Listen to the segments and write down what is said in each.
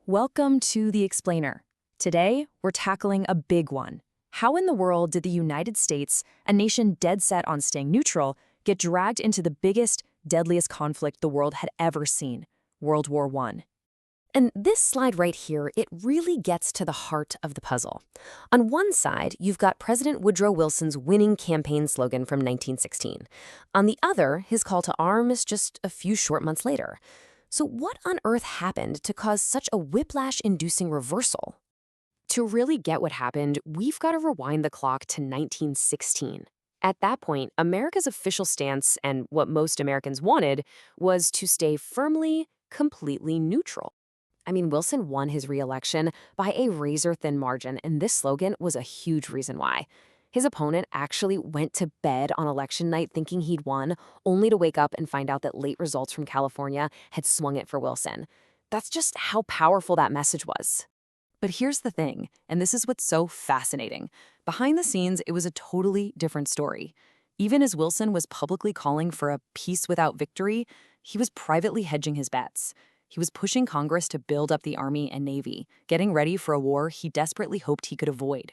Welcome to The Explainer. Today, we're tackling a big one. How in the world did the United States, a nation dead set on staying neutral, get dragged into the biggest, deadliest conflict the world had ever seen, World War I? And this slide right here, it really gets to the heart of the puzzle. On one side, you've got President Woodrow Wilson's winning campaign slogan from 1916. On the other, his call to arms just a few short months later. So what on earth happened to cause such a whiplash-inducing reversal? To really get what happened, we've got to rewind the clock to 1916. At that point, America's official stance, and what most Americans wanted, was to stay firmly, completely neutral. Wilson won his re-election by a razor-thin margin, and this slogan was a huge reason why. His opponent actually went to bed on election night thinking he'd won, only to wake up and find out that late results from California had swung it for Wilson. That's just how powerful that message was. But here's the thing, and this is what's so fascinating. Behind the scenes, it was a totally different story. Even as Wilson was publicly calling for a peace without victory, he was privately hedging his bets. He was pushing Congress to build up the Army and Navy, getting ready for a war he desperately hoped he could avoid.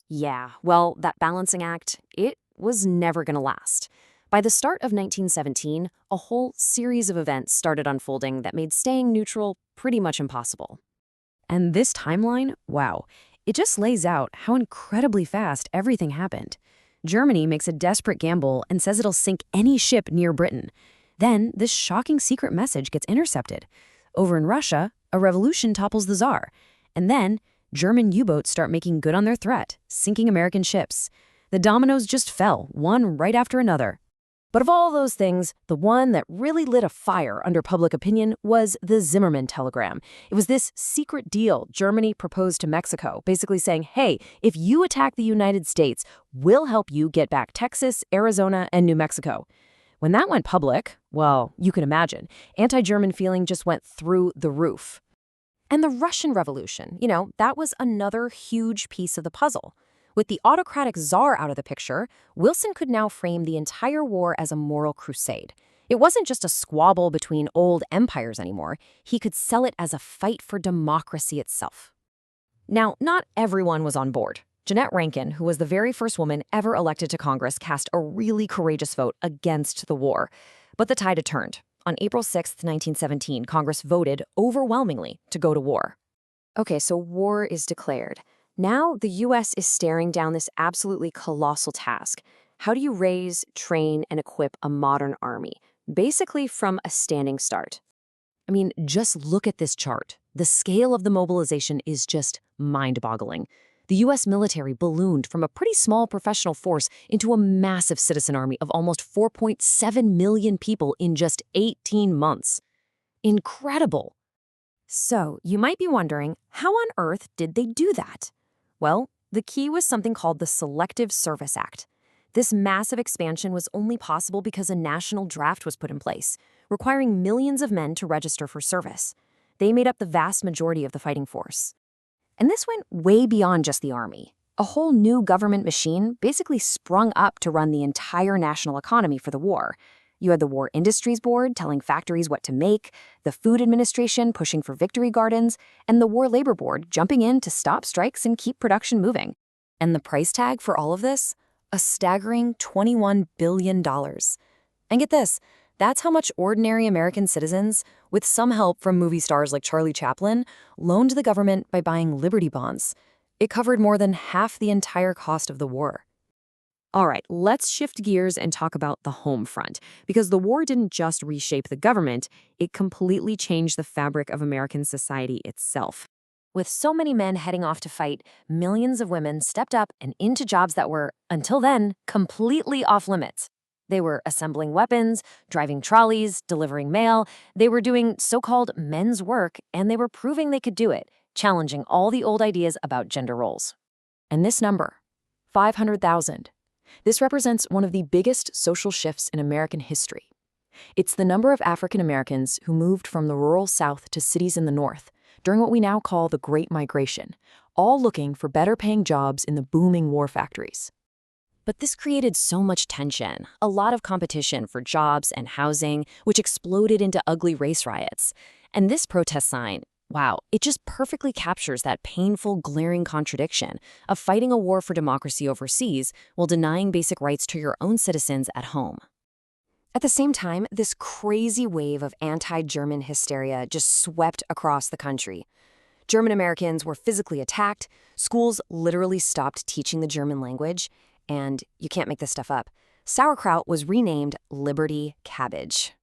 Yeah, well, that balancing act, it was never going to last. By the start of 1917, a whole series of events started unfolding that made staying neutral pretty much impossible. And this timeline, wow, it just lays out how incredibly fast everything happened. Germany makes a desperate gamble and says it'll sink any ship near Britain. Then, this shocking secret message gets intercepted. Over in Russia, a revolution topples the Tsar. And then, German U-boats start making good on their threat, sinking American ships. The dominoes just fell, one right after another. But of all those things, the one that really lit a fire under public opinion was the Zimmermann telegram. It was this secret deal Germany proposed to Mexico, basically saying, hey, if you attack the United States, we'll help you get back Texas, Arizona, and New Mexico. When that went public, well, you can imagine, anti-German feeling just went through the roof. And the Russian Revolution, that was another huge piece of the puzzle. With the autocratic czar out of the picture, Wilson could now frame the entire war as a moral crusade. It wasn't just a squabble between old empires anymore. He could sell it as a fight for democracy itself. Now, not everyone was on board. Jeannette Rankin, who was the very first woman ever elected to Congress, cast a really courageous vote against the war. But the tide had turned. On April 6, 1917, Congress voted overwhelmingly to go to war. Okay, so war is declared. Now the U.S. is staring down this absolutely colossal task. How do you raise, train, and equip a modern army? Basically from a standing start. Just look at this chart. The scale of the mobilization is just mind-boggling. The U.S. military ballooned from a pretty small professional force into a massive citizen army of almost 4.7 million people in just 18 months. Incredible! So, you might be wondering, how on earth did they do that? Well, the key was something called the Selective Service Act. This massive expansion was only possible because a national draft was put in place, requiring millions of men to register for service. They made up the vast majority of the fighting force. And this went way beyond just the army. A whole new government machine basically sprung up to run the entire national economy for the war. You had the War Industries Board telling factories what to make, the Food Administration pushing for victory gardens, and the War Labor Board jumping in to stop strikes and keep production moving. And the price tag for all of this? A staggering $21 billion. And get this, that's how much ordinary American citizens, with some help from movie stars like Charlie Chaplin, loaned the government by buying Liberty bonds. It covered more than half the entire cost of the war. All right, let's shift gears and talk about the home front, because the war didn't just reshape the government, it completely changed the fabric of American society itself. With so many men heading off to fight, millions of women stepped up and into jobs that were, until then, completely off limits. They were assembling weapons, driving trolleys, delivering mail. They were doing so-called men's work, and they were proving they could do it, challenging all the old ideas about gender roles. And this number, 500,000. This represents one of the biggest social shifts in American history. It's the number of African Americans who moved from the rural South to cities in the North during what we now call the Great Migration, all looking for better-paying jobs in the booming war factories. But this created so much tension, a lot of competition for jobs and housing, which exploded into ugly race riots. And this protest sign, Wow, it just perfectly captures that painful, glaring contradiction of fighting a war for democracy overseas while denying basic rights to your own citizens at home. At the same time, this crazy wave of anti-German hysteria just swept across the country. German Americans were physically attacked, schools literally stopped teaching the German language, and you can't make this stuff up, sauerkraut was renamed Liberty Cabbage.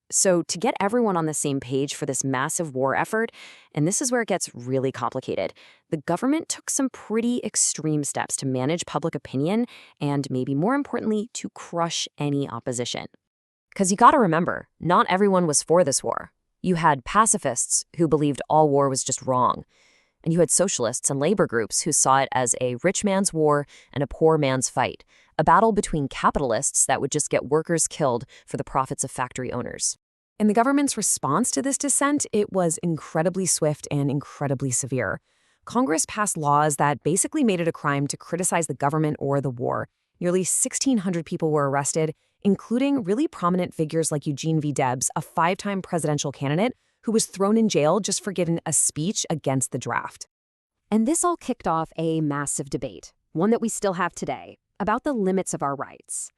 So to get everyone on the same page for this massive war effort, and this is where it gets really complicated, the government took some pretty extreme steps to manage public opinion and, maybe more importantly, to crush any opposition. Because you gotta remember, not everyone was for this war. You had pacifists who believed all war was just wrong. And you had socialists and labor groups who saw it as a rich man's war and a poor man's fight, a battle between capitalists that would just get workers killed for the profits of factory owners. In the government's response to this dissent, it was incredibly swift and incredibly severe. Congress passed laws that basically made it a crime to criticize the government or the war. Nearly 1,600 people were arrested, including really prominent figures like Eugene V. Debs, a 5-time presidential candidate who was thrown in jail just for giving a speech against the draft. And this all kicked off a massive debate, one that we still have today, about the limits of our rights.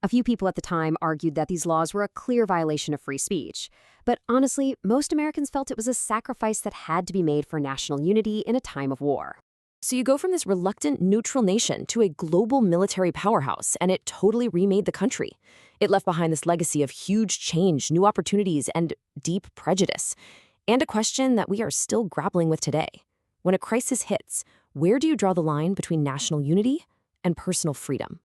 A few people at the time argued that these laws were a clear violation of free speech. But honestly, most Americans felt it was a sacrifice that had to be made for national unity in a time of war. So you go from this reluctant, neutral nation to a global military powerhouse, and it totally remade the country. It left behind this legacy of huge change, new opportunities, and deep prejudice. And a question that we are still grappling with today. When a crisis hits, where do you draw the line between national unity and personal freedom?